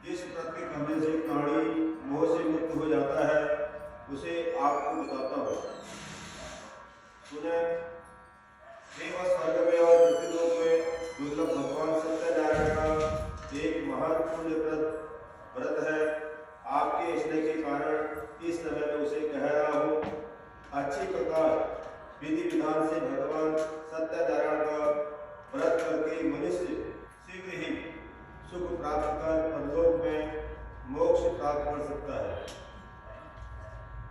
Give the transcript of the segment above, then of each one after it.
जिस व्रत के करने से प्राणी मोह से मुक्त हो जाता है उसे आपको बताता हूँ। सुने, देव स्वर्ग में और पृथ्वीलोक में दुर्लभ भगवान सत्यनारायण का एक महान पुण्य व्रत है। आपके स्नेह के कारण इस समय मैं उसे कह रहा हूँ। अच्छी प्रकार विधि विधान से भगवान सत्यनारायण का व्रत करके मनुष्य शीघ्र ही सुख प्राप्त कर परलोक में मोक्ष प्राप्त कर सकता है।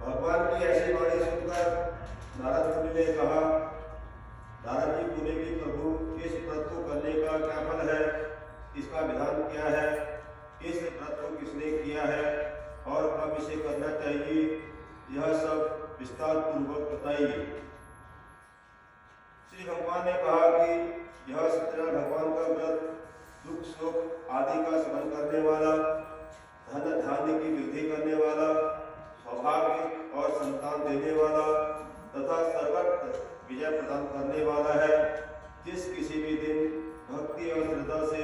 भगवान की ऐसी वाणी सुनकर नारद मुनि ने कहा, नारद जी बोले कि प्रभु, इस व्रत को करने का क्या फल है, इसका विधान क्या है, इस व्रत को किसने किया है और कब इसे करना चाहिए, यह सब विस्तार पूर्वक बताइए। श्री भगवान ने कहा कि यह सत्यनारायण भगवान का व्रत दुख सुख आदि का शमन करने वाला, धन धान्य की वृद्धि करने वाला, सौभाग्य और संतान देने वाला तथा सर्वत्र विजय प्रदान करने वाला है। जिस किसी भी दिन भक्ति और श्रद्धा से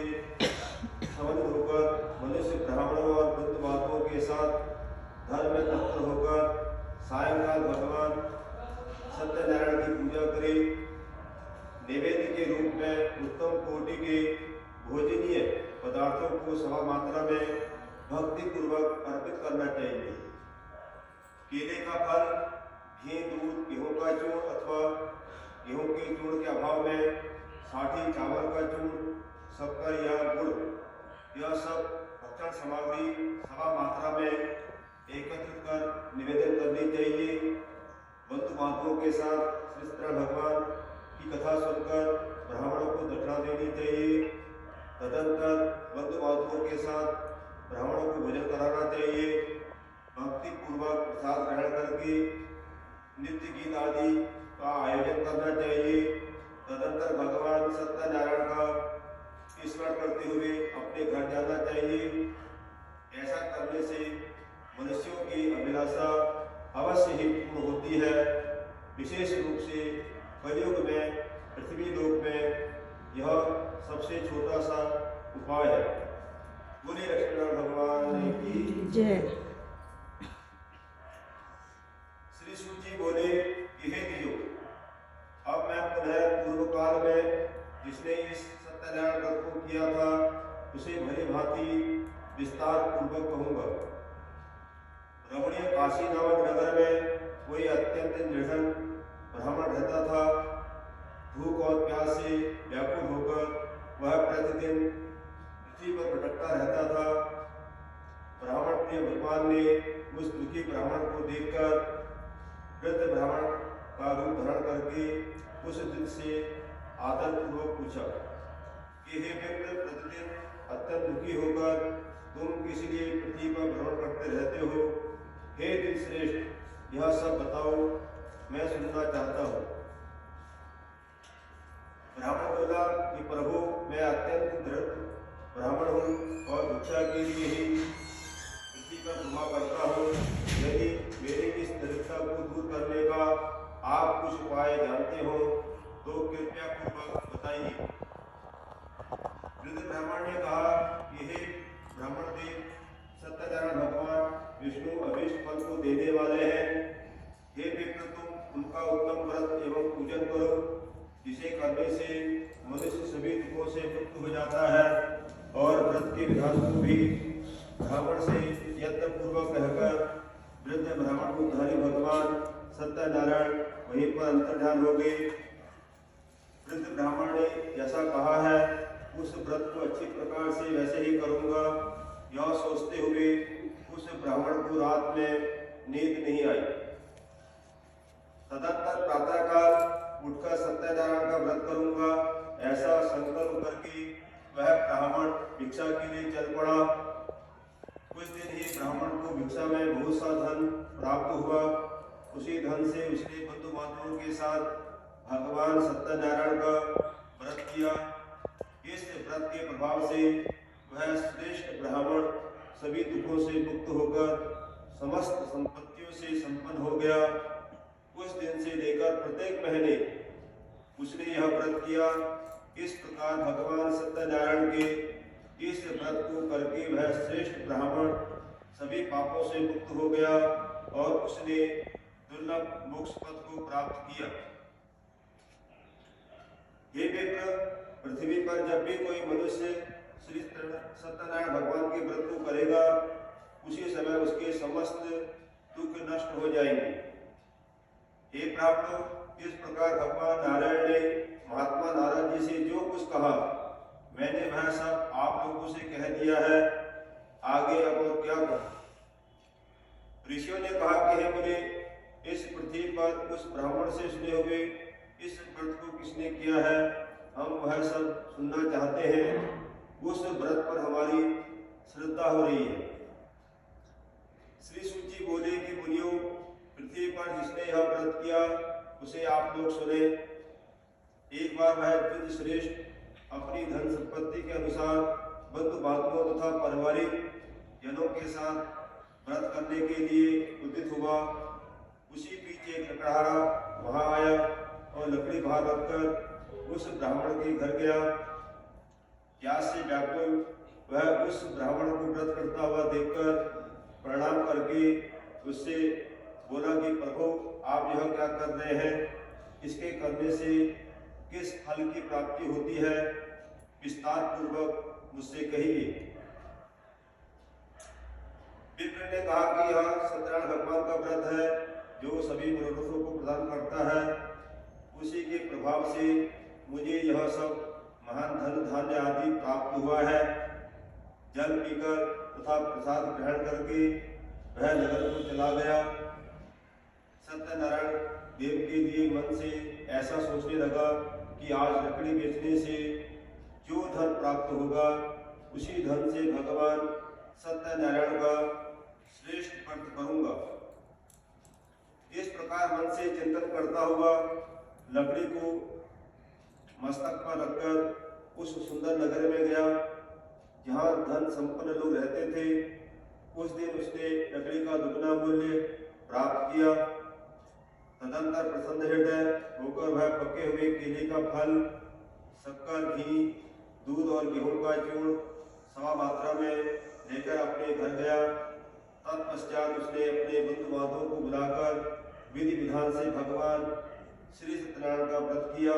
समन्वित होकर मनुष्य ब्राह्मणों और बुद्धवादियों के साथ धर्म में तत्पर होकर सायंकाल भगवान सत्यनारायण की पूजा करे, नैवेद्य के रूप में उत्तम कोटि के भोजनीय पदार्थों को समा मात्रा में भक्ति पूर्वक अर्पित करना चाहिए। केले का फल, घी, दूध, गेहूं का चूर्ण अथवा गेहूं के चूर्ण के अभाव में साठी चावल का चूर्ण, शक्कर या गुड़, यह सब भक्षण सामग्री समा मात्रा में एकत्रित कर निवेदन करनी चाहिए। बंधु बांधवों के साथ श्री सत्यनारायण भगवान की कथा सुनकर ब्राह्मणों को दक्षिणा देनी चाहिए। तदंतर बंधु बांधवों के साथ ब्राह्मणों को भोजन कराना चाहिए। भक्ति पूर्वक प्रसाद ग्रहण करके नित्य गीत आदि का आयोजन करना चाहिए। तदंतर भगवान सत्यनारायण का स्मरण करते हुए अपने घर जाना चाहिए। ऐसा करने से मनुष्यों की अभिलाषा अवश्य ही पूर्ण होती है। विशेष रूप से कलयुग में पृथ्वी लोक में यह सबसे छोटा सा उपाय है। बोले लक्ष्मीनारायण भगवान की जय। श्री सूची बोले कि हे दियो, अब मैं पुनः पूर्व काल में जिसने इस सत्यनारायण व्रत को किया था उसे भली भांति विस्तार पूर्वक कहूंगा। रमणीय काशी नामक नगर में कोई अत्यंत निर्धन ब्राह्मण रहता था। भूख और प्यास से व्याकुल होकर वह प्रतिदिन पृथ्वी पर भटकता रहता था। ब्राह्मण प्रिय भगवान ने उस दुखी ब्राह्मण को देखकर वृद्ध ब्राह्मण का रूप धारण करके उस दिन से आदर पूर्वक पूछा कि हे व्यक्ति, प्रतिदिन अत्यंत दुखी होकर तुम किस लिए पृथ्वी पर भ्रमण करते रहते हो? हे दिन श्रेष्ठ, यह सब बताओ, मैं सुनना चाहता हूँ। ब्राह्मण बोला कि प्रभु, मैं अत्यंत दृढ़ ब्राह्मण हूँ और भिक्षा के लिए ही पृथ्वी पर घुमा करता हूँ। यदि मेरी इस दरिद्रता को दूर करने का आप कुछ उपाय जानते हो तो कृपया पूर्वक बताइए। वृद्ध ब्राह्मण ने कहा कि हे ब्राह्मण देव, सत्यनारायण भगवान विष्णु अभीष्ट फल को देने वाले हैं। हे विप्र, तुम उनका उत्तम व्रत एवं पूजन करो, जिसे करने से मनुष्य सभी दुखों से मुक्त हो जाता है। और व्रत के विधान को भी ब्राह्मण से यत्न पूर्वक कहकर वृद्ध ब्राह्मण को धारी भगवान सत्यनारायण वहीं पर अंतर्ध्यान हो गए। वृद्ध ब्राह्मण ने जैसा कहा है उस व्रत को अच्छी प्रकार से वैसे ही करूंगा, यह सोचते हुए उस ब्राह्मण को रात में नींद नहीं आई। तदंतर प्रातःकाल उठकर सत्यनारायण का व्रत करूंगा, ऐसा संकल्प करके वह ब्राह्मण भिक्षा के लिए चल पड़ा। कुछ दिन ही ब्राह्मण को भिक्षा में बहुत सा धन प्राप्त हुआ। उसी धन से उसने बंधु बांधवों के साथ भगवान सत्यनारायण का व्रत किया। इस व्रत के प्रभाव से वह श्रेष्ठ ब्राह्मण सभी दुखों से मुक्त होकर समस्त संपत्तियों से संपन्न हो गया। उस दिन से लेकर प्रत्येक महीने उसने यह व्रत किया। इस प्रकार भगवान सत्यनारायण के इस व्रत को करके वह श्रेष्ठ ब्राह्मण सभी पापों से मुक्त हो गया और उसने दुर्लभ मोक्ष पद को प्राप्त किया। हे विप्र, पृथ्वी पर जब भी कोई मनुष्य श्री सत्यनारायण भगवान के व्रत को करेगा, उसी समय उसके समस्त दुख नष्ट हो जाएंगे। हे प्राप्तो, इस प्रकार भगवान नारायण ने महात्मा नारद जी से जो कुछ कहा, मैंने वह सब आप लोगों से कह दिया है। आगे अब और क्या कहूं? ऋषियों ने कहा कि हे मुनि, इस पृथ्वी पर उस ब्राह्मण से सुने हुए इस व्रत को किसने किया है, हम वह सब सुनना चाहते हैं। उस व्रत पर हमारी श्रद्धा हो रही है। श्री सूची बोले कि मुनियों, पृथ्वी पर जिसने यह व्रत किया उसे आप लोग सुने। एक बार वह द्विज श्रेष्ठ अपनी धन संपत्ति के अनुसार बंधु बांधवों तथा पारिवारिक जनों के साथ व्रत करने के लिए उद्यत हुआ। उसी बीच एक लकड़हारा वहां आया और लकड़ी बाहर रखकर उस ब्राह्मण के घर गया। प्यास से व्याकुल वह उस ब्राह्मण को व्रत करता हुआ देखकर प्रणाम करके उससे बोला कि प्रभु, आप यह क्या कर रहे हैं? इसके करने से किस फल की प्राप्ति होती है? विस्तार पूर्वक मुझसे कहिए। विप्र ने कहा कि यह सत्यनारायण भगवान का व्रत है जो सभी मनोरथों को प्रदान करता है। उसी के प्रभाव से मुझे यह सब महान धन धान्य आदि प्राप्त हुआ है। जल पीकर तथा प्रसाद ग्रहण करके वह नगर को चला गया। सत्यनारायण देव के लिए मन से ऐसा सोचने लगा कि आज लकड़ी बेचने से जो धन प्राप्त होगा, उसी धन से भगवान सत्यनारायण का श्रेष्ठ व्रत करूंगा। इस प्रकार मन से चिंतन करता हुआ लकड़ी को मस्तक पर रखकर उस सुंदर नगर में गया जहाँ धन संपन्न लोग रहते थे। उस दिन उसने लकड़ी का दुगना मूल्य प्राप्त किया। तदंतर प्रसन्न हृदय होकर वह पके हुए केले का फल, शक्कर, घी, दूध और गेहूं का चूर्ण समा मात्रा में लेकर अपने घर गया। तत्पश्चात उसने अपने बंधु बांधवों को बुलाकर विधि विधान से भगवान श्री सत्यनारायण का व्रत किया।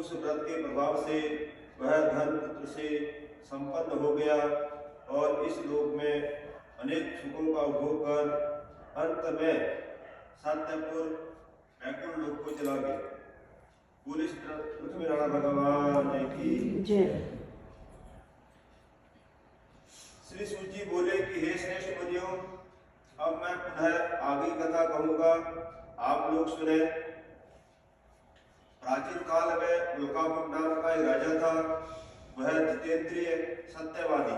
उस व्रत के प्रभाव से वह धन पुत्र से संपन्न हो गया और इस लोक में अनेक सुखों का उपभोग कर अंत में सत्यपुर वैकुंठ लोक को चला गया। पूरी लक्ष्मीनारायण भगवान की जय। श्री सूची बोले कि हे श्रेष्ठ मुनियों, अब मैं पुनः आगे कथा कहूंगा, आप लोग सुने। प्राचीन काल में लोकामुख नाम का एक राजा था। वह जितेंद्रिय, सत्यवादी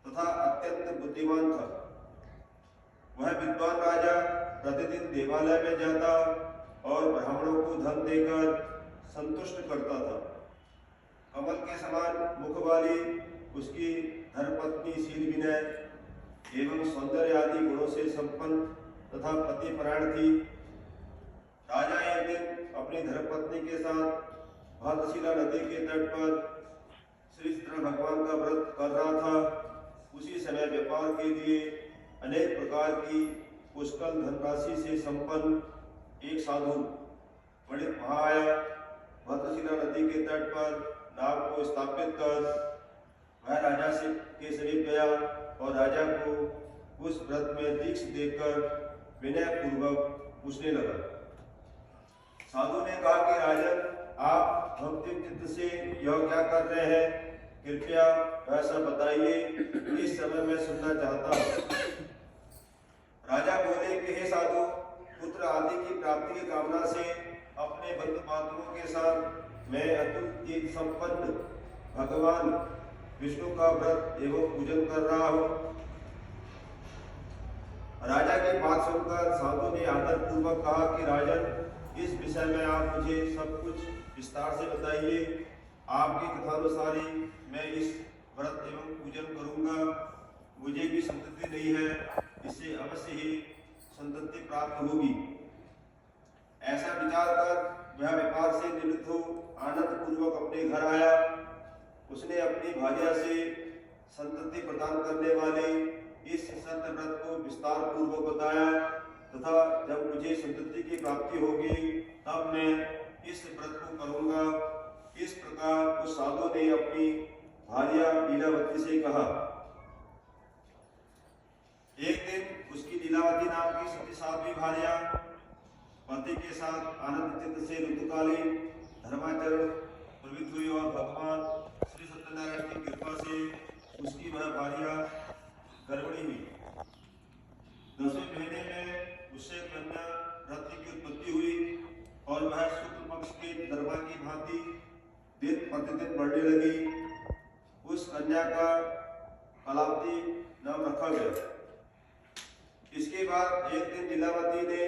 तथा अत्यंत बुद्धिमान था। वह विद्वान राजा प्रतिदिन देवालय में जाता और ब्राह्मणों को धन देकर संतुष्ट करता था। कमल के समान मुख वाली उसकी धर्मपत्नी शील विनय एवं सौंदर्य आदि गुणों से संपन्न तथा पतिपरायण थी। राजा एक दिन अपनी धर्मपत्नी के साथ भातशिला नदी के तट पर श्री सत्यनारायण भगवान का व्रत कर रहा था। उसी समय व्यापार के लिए अनेक प्रकार की पुष्कल धनराशि से संपन्न एक साधु पंडित वहां आया। भातशिला नदी के तट पर नाव को स्थापित कर वह राजा से के समीप गया और राजा को उस व्रत में दीक्षा देकर विनय पूर्वक पूछने लगा। साधु ने कहा कि राजन, आप भक्ति चित्त से यह क्या कर रहे हैं? कृपया ऐसा बताइए, इस समय मैं सुनना चाहता हूँ। राजा बोले कि हे साधु, पुत्र आदि की प्राप्ति की कामना से अपने बंधु बांधवों के साथ मैं अतुल संपन्न भगवान विष्णु का व्रत एवं पूजन कर रहा हूँ। राजा की बात सुनकर साधु ने आदर पूर्वक कहा कि राजन, इस विषय में आप मुझे सब कुछ विस्तार से बताइए। आपकी कथानुसार ही मैं इस व्रत एवं पूजन करूंगा। मुझे भी संतति नहीं है, इससे अवश्य ही संतति प्राप्त होगी। ऐसा विचार कर वह व्यापार से निवृत्त हो आनंद पूर्वक अपने घर आया। उसने अपनी भार्या से संतति प्रदान करने वाले इस सत्य व्रत को विस्तार पूर्वक बताया तथा जब मुझे संतति की प्राप्ति होगी तब मैं इस व्रत को करूंगा। इस प्रकार उस साधु ने अपनी भार्या लीलावती से कहा। एक दिन उसकी लीलावती नाम की सती साध्वी भार्या पति के साथ आनंद चित्त से ऋतुकालीन धर्माचरण प्रवृत्त हुई और भगवान श्री सत्यनारायण की कृपा से उसकी वह भार्या गर्भिणी हुई। 10वें महीने में उससे कन्या रत्न की उत्पत्ति हुई और वह शुक्ल पक्ष के चंद्रमा की भांति दिन प्रतिदिन बढ़ने लगी। उस कन्या का कलावती नाम रखा गया। इसके बाद एक दिन लीलावती ने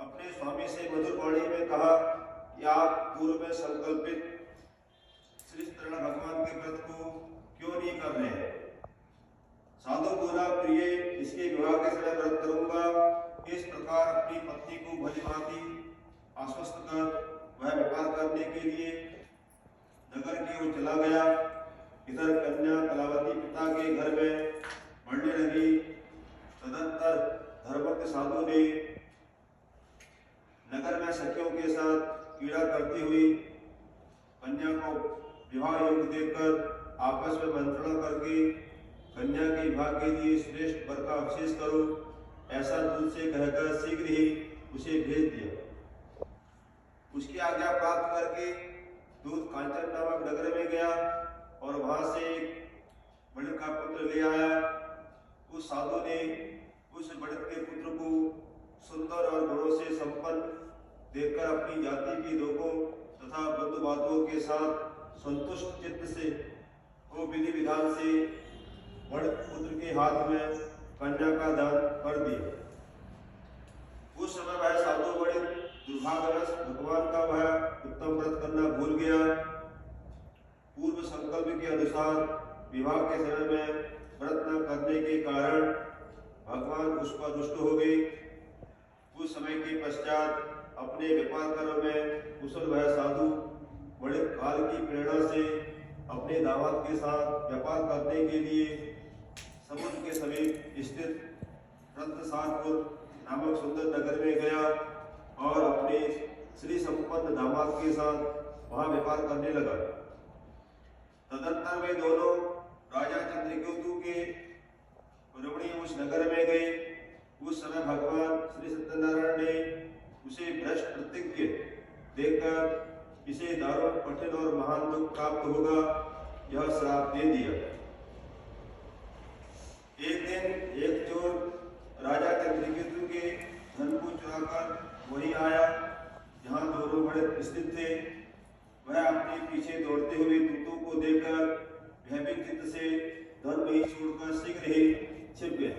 अपने स्वामी से मधुर वाणी में कहा कि आप पूर्व में संकल्पित श्री सत्यनारायण भगवान के व्रत को क्यों नहीं कर रहे हैं? साधु बोला, प्रिय, इसके विवाह के समय व्रत करूंगा। इस प्रकार अपनी पत्नी को भलीभांति आश्वस्त कर वह व्यापार करने के लिए नगर की ओर चला गया। इधर कन्या कलावती पिता के घर में बढ़ने लगी। तदंतर धर्मज्ञ साधु ने नगर में सखियों के साथ क्रीड़ा करती हुई कन्या को विवाह योग्य देखकर आपस में मंत्रणा करके कन्या के विवाह के लिए श्रेष्ठ वर का अभिषेक करो, ऐसा दूध से कहकर शीघ्र ही उसे भेज दिया। उसकी आज्ञा प्राप्त करके दूध कांचन नामक नगर में गया और वहां से एक बड़े का पुत्र ले आया। उस साधु ने उस बड़े के पुत्र को सुंदर और गुणों से संपन्न देखकर अपनी जाति के लोगों तथा बंधु बांधवों के साथ संतुष्ट चित्त से वो विधि विधान से बड़े पुत्र के हाथ में कन्या का दान कर दिया। उस समय वह साधु बड़े दुर्भाग्यवश भगवान का वह उत्तम व्रत करना भूल गया। पूर्व संकल्प के अनुसार विवाह के समय में व्रत न करने के कारण भगवान उस पर रुष्ट हो गए। कुछ समय के पश्चात अपने व्यापार कर्म में कुशल वह साधु बड़े काल की प्रेरणा से अपने दामाद के साथ व्यापार करने के लिए समुद्र के समीप स्थित रत्नसारपुर नामक सुंदर नगर में गया और अपने श्री संपन्न दामाद के साथ वहां व्यापार करने लगा। तदंतर वे दोनों राजा चंद्रकेतु के रमणीय उस नगर में गए। उस समय भगवान श्री सत्यनारायण ने उसे भ्रष्ट प्रतिज्ञ देखकर इसे दारुण कठिन और महान दुख प्राप्त होगा यह श्राप दे दिया। एक दिन एक चोर राजा चंद्रकेतु के धन को चुराकर वहीं आया जहां दोनों बड़े स्थित थे। वह अपने पीछे दौड़ते हुए दूतों को देखकर भयभीत चित्त से धन वहीं छोड़कर शीघ्र ही छिप गया।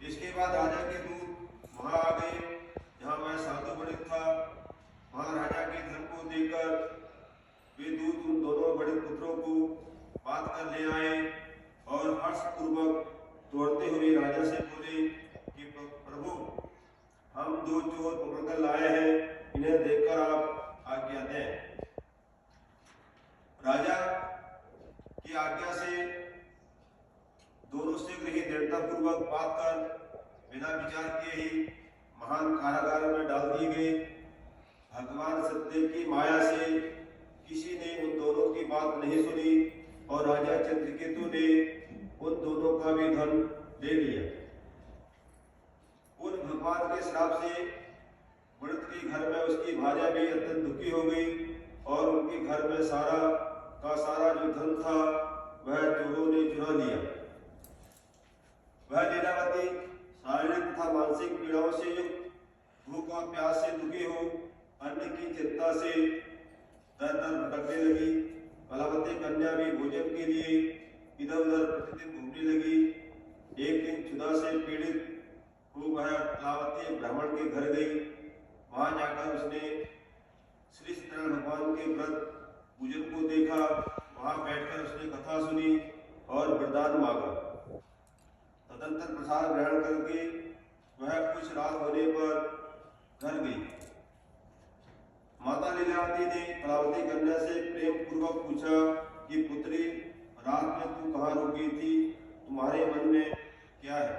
इसके बाद राजा के दूत वहां आ गए जहां वह साधु बड़े था। वहां राजा के धन को देखकर वे दूत उन दोनों बड़े पुत्रों को बात कर ले आए और हर्षपूर्वक दौड़ते हुए राजा से बोले कि प्रभु, हम दो चोर पकड़कर लाए हैं, इन्हें देखकर आप आज्ञा दें। राजा की आज्ञा से दोनों शीघ्र ही दृढ़ता पूर्वक बात कर बिना विचार किए ही महान कारागार में डाल दिए गए। भगवान सत्य की माया से किसी ने उन दोनों की बात नहीं सुनी और राजा चंद्रकेतु ने उन दोनों का भी धन ले लिया। उन भगवान के श्राप से वृद्ध के घर में उसकी भार्या भी अत्यंत दुखी हो गई और उनके घर में सारा का सारा जो धन था वह चोरों ने चुरा लिया। वह लीलावती शारीरिक तथा मानसिक पीड़ाओं से युक्त, भूख और प्यास से दुखी हो अन्न की चिंता से दर दर भटकने लगी। कलावती कन्या भी भोजन के लिए इधर उधर प्रतिदिन घूमने लगी। एक दिन क्षुधा से पीड़ित हो वह कलावती ब्राह्मण के घर गई। वहां जाकर उसने श्री सत्यनारायण भगवान के व्रत पूजन को देखा। वहां बैठकर उसने कथा सुनी और वरदान मांगा। तदंतर प्रसाद ग्रहण करके वह कुछ रात होने पर घर गई। माता लीलावती ने कलावती कन्या से प्रेम पूर्वक पूछा कि पुत्री, रात में तू कहाँ रुक गई थी? तुम्हारे मन में क्या है?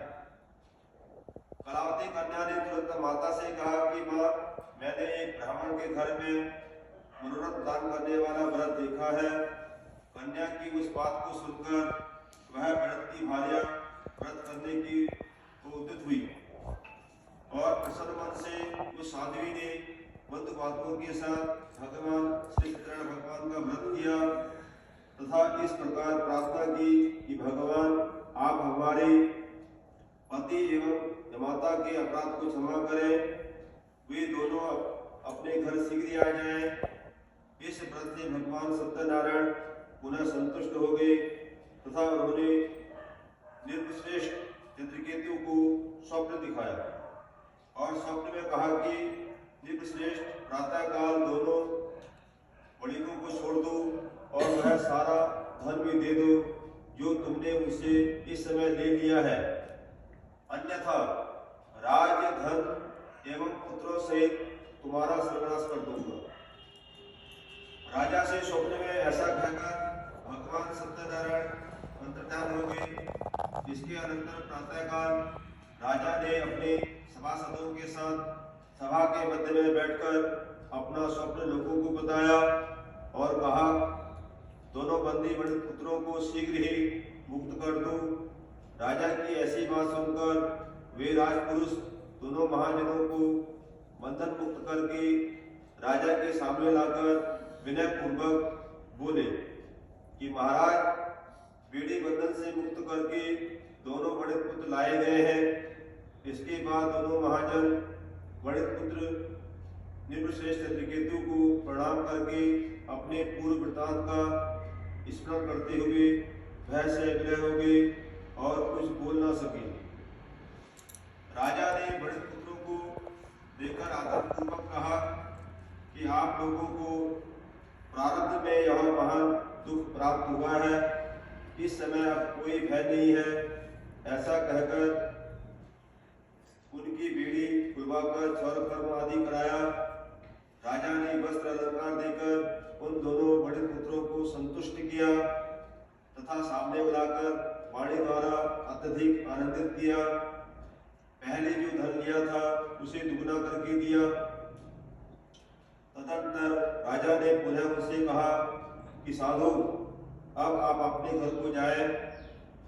कलावती कन्या ने तुरंत माता से कहा कि माँ, मैंने एक ब्राह्मण के घर में मनोरथ दान करने वाला व्रत देखा है। कन्या की उस बात को सुनकर वह व्रत की भार्या व्रत करने की उद्यत हुई और प्रसन्न मन से उस साध्वी ने बंधु बांधवों के साथ भगवान श्री सत्यनारायण भगवान का व्रत किया तथा इस प्रकार प्रार्थना की कि भगवान, आप हमारे पति एवं माता के अपराध को क्षमा करें, वे दोनों अपने घर शीघ्र आ जाएं। इस व्रत से भगवान सत्यनारायण पुनः संतुष्ट हो गए तथा उन्होंने निर्वश्रेष्ठ चित्रकेतु को स्वप्न दिखाया और स्वप्न में कहा कि निर्वश्रेष्ठ, प्रातःकाल दोनों बड़ियों को छोड़ दो और वह सारा धन भी दे दो जो तुमने मुझसे इस समय ले लिया है, अन्यथा राज्य, धन एवं पुत्रों सहित तुम्हारा सर्वनाश कर दूंगा। राजा से स्वप्न में ऐसा कहकर भगवान सत्यनारायण अंतर्ध्यान हो गए। इसके अनंतर प्रातःकाल राजा ने अपने सभासदों के साथ सभा के मध्य में बैठकर अपना स्वप्न लोगों को बताया और कहा, दोनों बंदी पुत्रों को शीघ्र ही मुक्त कर दो। राजा की ऐसी बात सुनकर वे राजपुरुष दोनों महाजनों को बंधन मुक्त करके राजा के सामने लाकर विनय पूर्वक बोले कि महाराज, बेड़ी बंधन से मुक्त करके दोनों बड़े पुत्र लाए गए हैं। इसके बाद दोनों महाजन बड़े पुत्र निर्वश्रेष्ठ चित्रकेतु को प्रणाम करके अपने पूर्व वृत्तांत का स्मरण करते हुए भय से विलय हो गए और कुछ बोल न सके। राजा ने बड़े पुत्रों को देखकर आदरपूर्वक कहा कि आप लोगों को प्रारब्ध में यह महान दुख प्राप्त हुआ है, इस समय अब कोई भय नहीं है। ऐसा कहकर उनकी बेड़ी खुलवाकर चौर कर्म आदि कराया। राजा ने वस्त्र अलंकार देकर उन दोनों बड़े पुत्रों को संतुष्ट किया तथा सामने बुलाकर वाणी द्वारा अत्यधिक आनंदित किया। पहले जो धन लिया था उसे दुगना करके दिया। तदनंतर राजा ने पुनः उनसे कहा कि साधु, अब आप अपने घर को जाएं।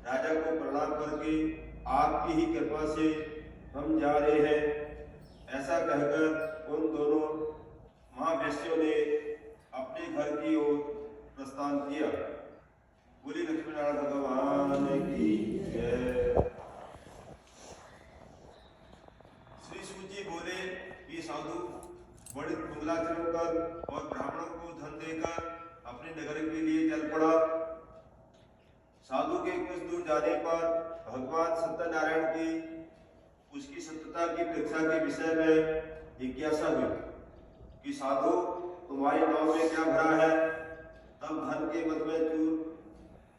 राजा को प्रणाम करके आपकी ही कृपा से हम जा रहे हैं। ऐसा कहकर उन दोनों महावैश्यों ने अपने घर की ओर प्रस्थान किया। बोली लक्ष्मीनारायण भगवान की जय। श्री सूत जी बोले कि साधु बड़े मंगलाचरण कर और ब्राह्मणों को धन देकर अपने नगर के लिए चल पड़ा। साधु के कुछ दूर जाने पर भगवान सत्यनारायण की उसकी सत्यता की परीक्षा के विषय में जिज्ञासा हुई कि साधु, तुम्हारे नाव में क्या भरा है? तब धन के मद में चूर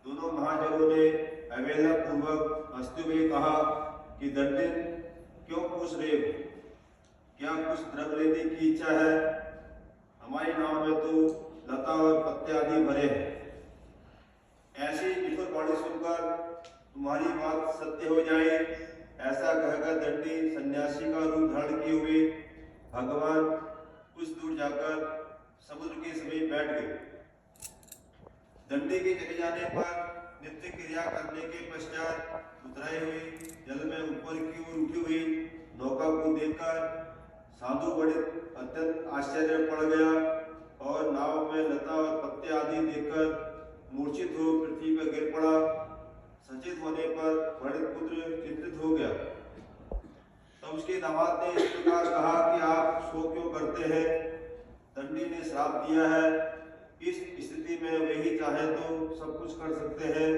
दोनों महाजनों ने अवहेलना पूर्वक हंसते हुए कहा कि दंडिन, क्यों पूछ रहे हो? क्या कुछ द्रव्य लेने की इच्छा है? हमारे नाव में तो लता और पत्ते आदि भरे हैं। ऐसी निठुर वाणी सुनकर तुम्हारी बात सत्य हो जाए, ऐसा कहकर दंडी सन्यासी का रूप धारण किए हुए भगवान कुछ दूर जाकर समुद्र के समीप बैठ गए। दंडी के चले जाने पर नित्य क्रिया करने के पश्चात उतराए हुए जल में ऊपर की ओर उठी हुई नौका को देखकर साधु बड़े अत्यंत आश्चर्य पड़ गया और नाव में लता और पत्ते आदि देखकर मूर्छित हो पृथ्वी पर गिर पड़ा। सचेत होने पर बड़े पुत्र चिंतित हो गया। तब उसके दामाद ने इस प्रकार कहा कि आप शोक क्यों करते हैं? दंडी ने श्राप दिया है, इस स्थिति में वही चाहे तो सब कुछ कर सकते हैं,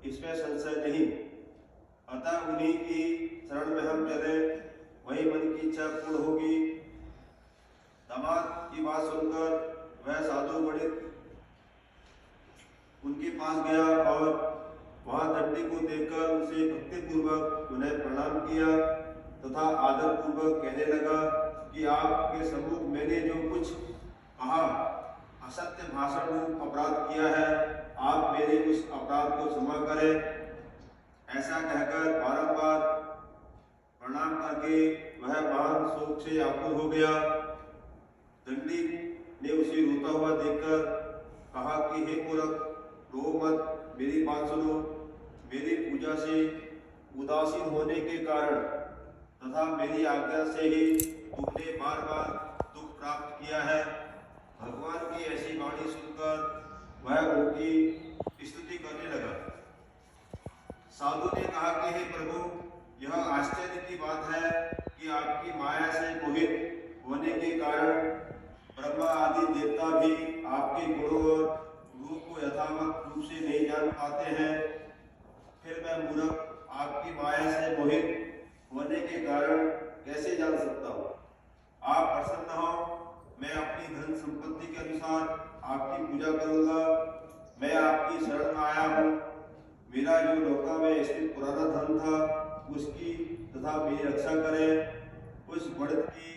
इसमें संशय नहीं। अतः उन्हीं की शरण में हम चले, वही मन की इच्छा पूर्ण होगी। दामाद की बात सुनकर वह साधु बड़े उनके पास गया और वहां दंडी को देखकर उनसे भक्ति पूर्वक उन्हें प्रणाम किया तथा आदर पूर्वक कहने लगा कि आपके सम्मुख मैंने जो कुछ कहा असत्य भाषण रूप अपराध किया है, आप मेरे उस अपराध को क्षमा करें। ऐसा कहकर बारंबार प्रणाम करके वह महान शोक से आकुल हो गया। दंडी ने उसे रोता हुआ देखकर कहा कि हे मूर्ख, रो मत, मेरी बात सुनो। मेरी पूजा से उदासीन होने के कारण तथा मेरी आज्ञा से ही तुमने बार बार दुख प्राप्त किया है। भगवान की ऐसी वाणी सुनकर वह उनकी स्तुति करने लगा। साधु ने कहा कि हे प्रभु, यह आश्चर्य की बात है कि आपकी माया से मोहित होने के कारण ब्रह्मा आदि देवता भी आपके गुणों और रूप को यथावत रूप से नहीं जान पाते हैं। फिर मैं मूर्ख आपकी माया से मोहित होने के कारण कैसे जान सकता हूँ? आप प्रसन्न हो, मैं अपनी धन संपत्ति के अनुसार आपकी पूजा करूंगा। मैं आपकी शरण में आया हूँ। मेरा जो नौका में स्थित पुराना धन था उसकी तथा मेरी रक्षा करें। उस बढ़त की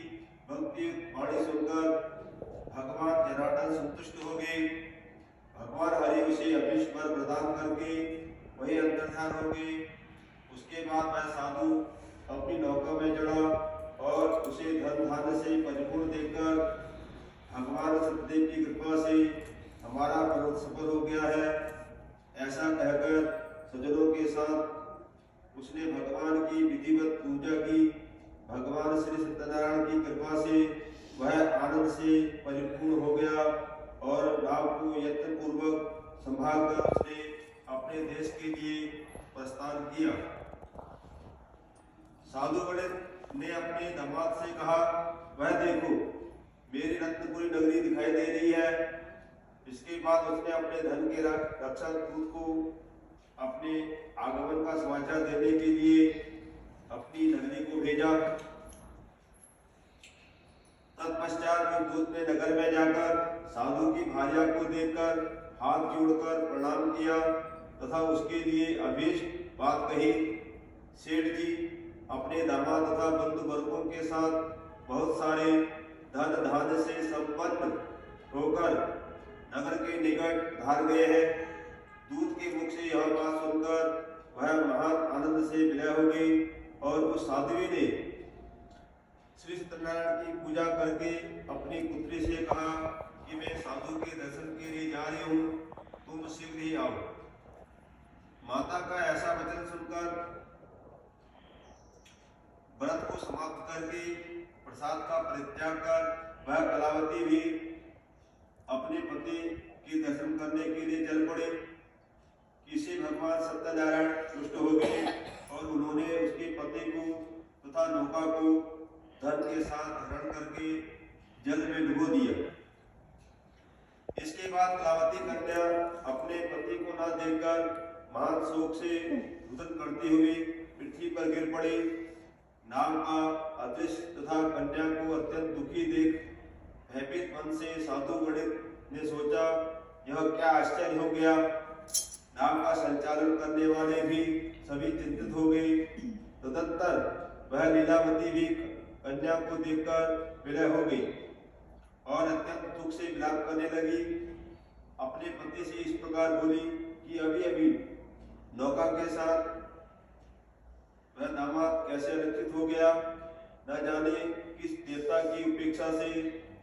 भक्ति वाणी सुनकर भगवान जनार्दन संतुष्ट हो गए। भगवान हरि उसे अभीष्ट वर प्रदान करके वही अंतर्धान हो गए। उसके बाद वह साधु अपनी नौका में चढ़ा और उसे धन धान्य से परिपूर्ण देखकर भगवान सतदेव की कृपा से हमारा पर्वत सफल हो गया है, ऐसा कहकर सज्जनों के साथ उसने भगवान की विधिवत पूजा की। भगवान श्री सत्यनारायण की कृपा से वह आनंद से परिपूर्ण हो गया और नाव को यत्न पूर्वक संभालकर उसने अपने देश के लिए प्रस्थान किया। साधु पंडित ने अपने दामाद से कहा, वह देखो, मेरी रत्नपुरी नगरी दिखाई दे रही है। इसके बाद उसने अपने धन के रक्षा दूत को अपने आगमन का समाचार देने के लिए अपनी नगरी को भेजा। तत्पश्चात दूत ने नगर में जाकर साधु की भार्या को देखकर हाथ जोड़कर प्रणाम किया तथा उसके लिए अभीष्ट बात कही। सेठ जी अपने दामाद तथा बंधु वर्गों के साथ बहुत सारे धन धान्य से संपन्न होकर नगर के निकट धार गए हैं। दूत के मुख से यह बात सुनकर वह महान आनंद से विलय हो गई और उस साध्वी ने श्री सत्यनारायण की पूजा करके अपनी पुत्री से कहा कि मैं साधु के दर्शन के लिए जा रही हूँ, तुम शीघ्र ही आओ। माता का ऐसा वचन सुनकर व्रत को समाप्त करके प्रसाद का परित्याग कर वह कलावती भी अपने पति के दर्शन करने के लिए चल पड़े। इससे भगवान सत्यनारायण तुष्ट हो गए और उन्होंने उसके पति को तथा नौका को धन के साथ हरण करके जल में डुबो दिया। इसके बाद कलावती कन्या अपने पति को न देखकर महान शोक से रुदन करती हुई पृथ्वी पर गिर पड़ी। नाव का अदृश्य तथा कन्या को अत्यंत दुखी देख भयभीत मन से साधु पंडित ने सोचा, यह क्या आश्चर्य हो गया। नाव का संचालन करने वाले भी सभी चिंतित हो गए। तदंतर वह लीलावती भी कन्या को देखकर विलय हो गई और अत्यंत दुख से विलाप करने लगी। अपने पति से इस प्रकार बोली कि अभी अभी नौका के साथ वह दामाद कैसे रक्षित हो गया। न जाने किस देवता की उपेक्षा से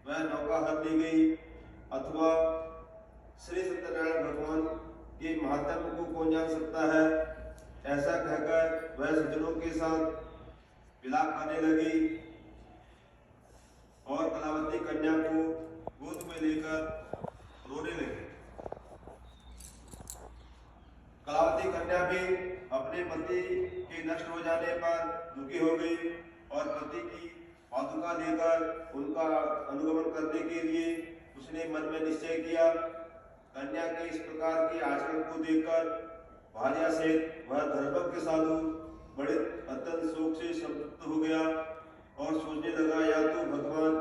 वह नौका हर ली गई, अथवा श्री सत्यनारायण भगवान के महात्म्य को कौन जान सकता है। ऐसा कहकर वह सज्जनों के साथ विलाप करने लगी और कलावती कन्या को गोद में लेकर रोने लगी। कलावती कन्या भी अपने पति के नष्ट हो जाने पर दुखी हो गई और पति की पादुका लेकर उनका अनुगमन करने के लिए उसने मन में निश्चय किया। कन्या के इस प्रकार के आचरण को देखकर भार्या से वह धर्मज्ञ साधु बड़े अत्यंत शोक से संतप्त हो गया और सोचने लगा, या तो भगवान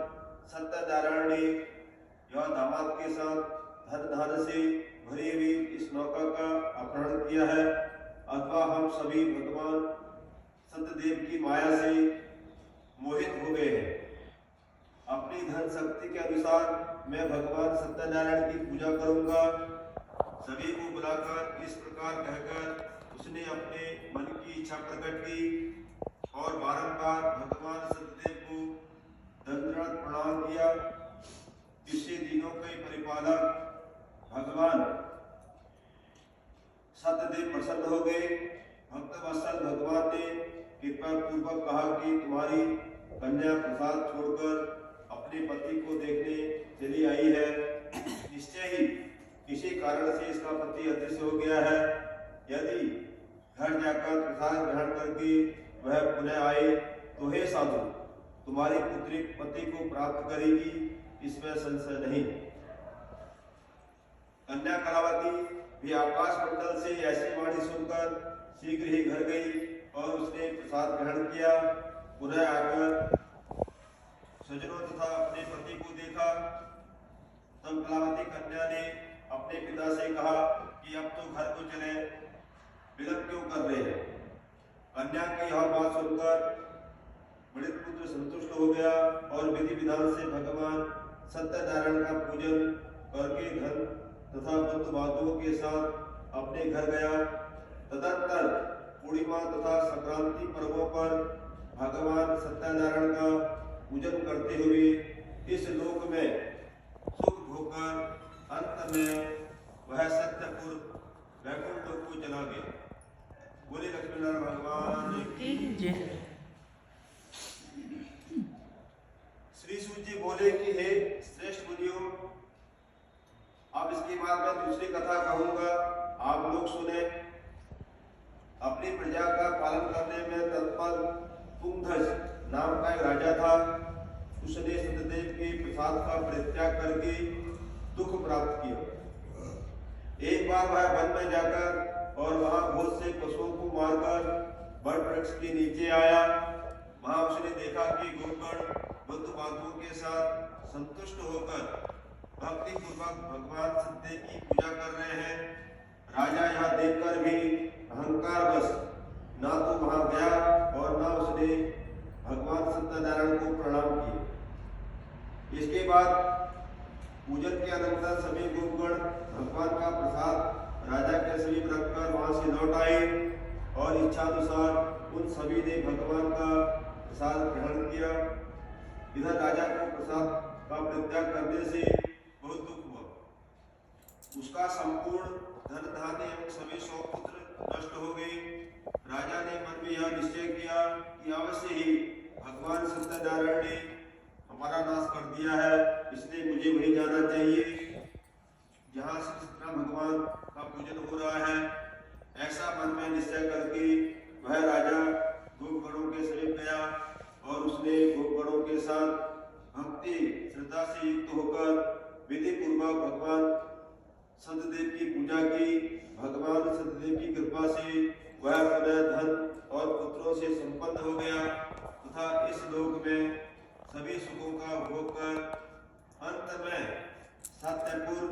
सत्यनारायण ने यह दामाद के साथ धन धान्य से भरी हुई इस नौका का अपहरण किया है, अथवा हम सभी भगवान सत्यदेव की माया से मोहित हो गए हैं। अपनी धन शक्ति के अनुसार मैं भगवान सत्यनारायण की पूजा करूंगा। सभी को बुलाकर इस प्रकार कहकर उसने अपने मन की इच्छा प्रकट की और बारंबार भगवान सत्यदेव को दंडवत प्रणाम किया। इससे दिनों के परिपालक भगवान सत्यदेव प्रसन्न हो गए। भक्तवत्सल भगवान ने कृपा पूर्वक कहा कि तुम्हारी कन्या प्रसाद छोड़कर अपने पति को देखने चली आई है। निश्चय ही किसी कारण से इसका पति अदृश्य हो गया है। यदि घर जाकर प्रसाद ग्रहण करके वह पुनः आए तो हे साधु, तुम्हारी पुत्री पति को प्राप्त करेगी, इसमें संशय नहीं। कन्या कलावती भी आकाश मंडल से ऐसी वाणी सुनकर शीघ्र ही घर गई और उसने प्रसाद ग्रहण किया। पुनः आकर सज्जनों तथा अपने पति को देखा। तब कलावती कन्या ने अपने पिता से कहा कि अब तो घर को चले, विलंब क्यों कर रहे हैं। कन्या की यह बात सुनकर वृद्ध पुत्र संतुष्ट हो गया और विधि विधान से भगवान सत्यनारायण का पूजन करके धन तथा बंधु बांधवों के साथ अपने घर गया। तदनंतर पूर्णिमा तथा संक्रांति पर्वों पर भगवान सत्यनारायण का पूजन करते हुए इस लोक में सुख भोगकर अंत में वह सत्यपुर वैकुंठ लोक को चला गया। बोले लक्ष्मीनारायण भगवान की जय। श्री सूत जी बोले कि हे श्रेष्ठ मुनियों, अब इसके बाद मैं दूसरी कथा कहूंगा, आप लोग सुने। अपनी प्रजा का पालन करने में तत्पर तुंगध्वज नाम का एक राजा था। उसने सत्यदेव के प्रसाद का परित्याग करके दुख प्राप्त किया। एक बार वह वन में जाकर और वहां बहुत से पशुओं को मारकर बड़ वृक्ष के नीचे आया। वहां उसने देखा कि गोपगण बंधु बांधवों के साथ संतुष्ट होकर भक्ति पूर्वक भगवान सत्यदेव की पूजा कर रहे हैं। राजा यह देखकर भी अहंकार बस ना तो वहां गया और ना उसने भगवान सत्यनारायण को प्रणाम किया। इसके बाद पूजन के अनंतर सभी गोपगण भगवान का प्रसाद राजा के समीप रखकर वहां से लौट आए और इच्छानुसार उन सभी ने भगवान का प्रसाद ग्रहण किया। इधर राजा को प्रसाद का परित्याग करने से बहुत दुख हुआ। उसका संपूर्ण धन धान्य एवं सभी 100 पुत्र नष्ट हो गए। राजा ने मन में यह निश्चय किया कि अवश्य ही भगवान सत्यनारायण ने हमारा नाश कर दिया है, इसलिए मुझे वहीं जाना चाहिए जहाँ श्री सत्यनारायण भगवान का पूजन हो रहा है। ऐसा मन में निश्चय करके वह राजा गोपगणों के समीप गया और उसने गोपगणों के साथ भक्ति श्रद्धा से युक्त होकर विधि पूर्वक भगवान सत्यदेव की पूजा की। भगवान सत्यदेव की कृपा से वह पुनः धन और पुत्रों से संपन्न हो गया तथा इस लोक में सभी सुखों का भोग कर अंत में सत्यपुर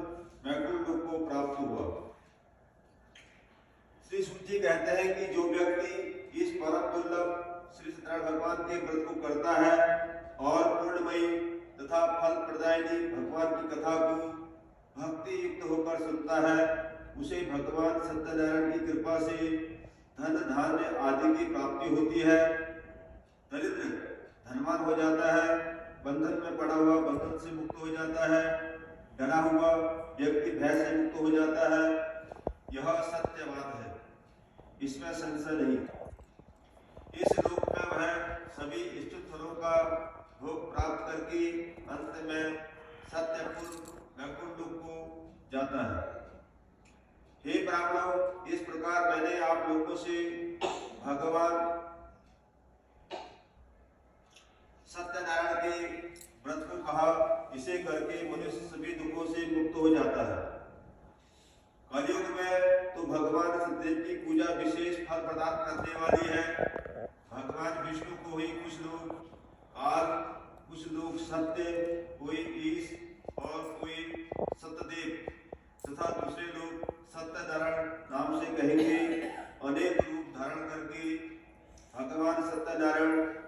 वैकुंठ लोक को प्राप्त हुआ। श्री सूत जी कहते हैं कि जो व्यक्ति इस परम दुर्लभ श्री सत्यनारायण भगवान के व्रत को करता है और पूर्णमयी तथा फल प्रदायिनी भगवान की कथा को भक्ति युक्त होकर सुनता है, उसे भगवान सत्यनारायण की कृपा से धन धान्य आदि की प्राप्ति होती है। दरिद्र धनवान हो जाता है, बंधन में पड़ा हुआ बंधन से मुक्त हो जाता है, डरा हुआ व्यक्ति भय से मुक्त हो जाता है। यह सत्य बात है, इसमें संशय नहीं। इस लोक में वह सभी इष्ट फलों का भोग प्राप्त करके अंत में सत्यपुर वैकुंठ लोक को जाता है। हे ब्राह्मणों, इस प्रकार मैंने आप लोगों से भगवान सत्यनारायण के व्रत को कहा। इसे करके मनुष्य सभी दुखों से मुक्त हो जाता है। कलयुग में तो भगवान सत्यदेव की पूजा विशेष फल प्रदान करने वाली है। भगवान विष्णु को ही कुछ लोग काल, कुछ लोग सत्य, कोई ईश और कोई सत्यदेव तथा दूसरे लोग सत्यनारायण नाम से कहेंगे। अनेक रूप धारण करके भगवान सत्यनारायण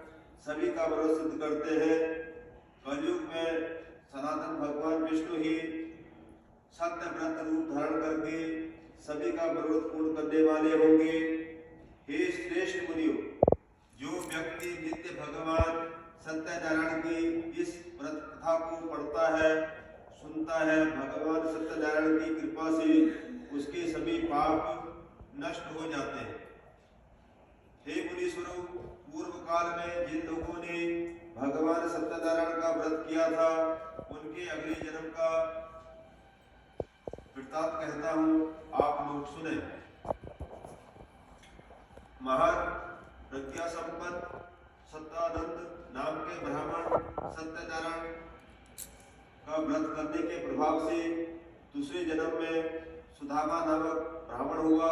सभी का व्रत सिद्ध करते हैं। कलयुग में सनातन भगवान विष्णु ही सत्य व्रत रूप धारण करके सभी का मनोरथ पूर्ण करने वाले होंगे। हे श्रेष्ठ मुनियों, जो व्यक्ति नित्य भगवान सत्यनारायण की इस व्रत कथा को पढ़ता है, सुनता है, भगवान सत्यनारायण की कृपा से उसके सभी पाप नष्ट हो जाते हैं। हे मुनीश्वरों, पूर्व काल में जिन लोगों ने भगवान सत्यनारायण का व्रत किया था, उनके अगले जन्म का वृत्तांत कहता हूँ, आप लोग सुने। महान प्रज्ञा संपन्न सत्यानंद नाम के ब्राह्मण सत्यनारायण का व्रत करने के प्रभाव से दूसरे जन्म में सुदामा नामक ब्राह्मण हुआ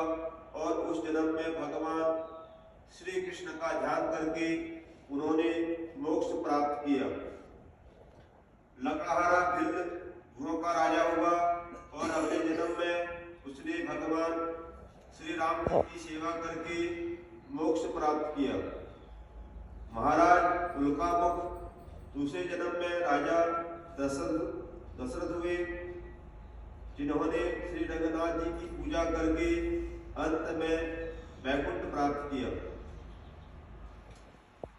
और उस जन्म में भगवान श्री कृष्ण का ध्यान करके उन्होंने मोक्ष प्राप्त किया। लकड़हारा भिल्ल भूमों का राजा हुआ और अगले जन्म में उसने भगवान श्री राम जी की सेवा करके मोक्ष प्राप्त किया। महाराज उल्कामुख दूसरे जन्म में राजा दशरथ हुए, जिन्होंने श्री रंगनाथ जी की पूजा करके अंत में वैकुंठ प्राप्त किया।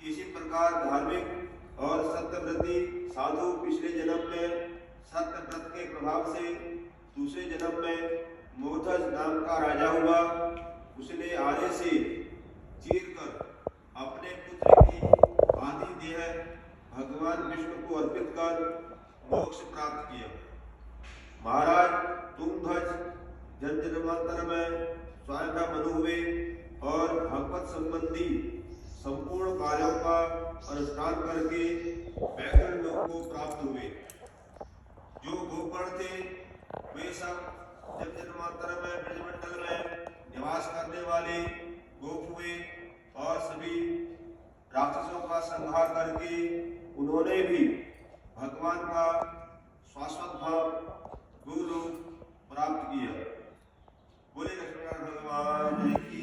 इसी प्रकार धार्मिक और सत्यव्रती साधु पिछले जन्म में सत्य व्रत के प्रभाव से दूसरे जन्म में मोधज नाम का राजा हुआ। उसने आरे से चीरकर अपने पुत्र की आदि देह भगवान विष्णु को अर्पित कर मोक्ष प्राप्त किया। महाराज तुंगध्वज जन्मांतर में स्वयं मनु हुए और भगवत संबंधी संपूर्ण कार्यों का अनुष्ठान करके वैकुंठ लोक को प्राप्त हुए। जो गोकर्ण थे वे सब जन्मांतर में ब्रजमंडल में निवास करने वाले गोप हुए और सभी राक्षसों का संहार करके उन्होंने भी भगवान का शाश्वत भाव गोलोक प्राप्त किया। बोले लक्ष्मण भगवान की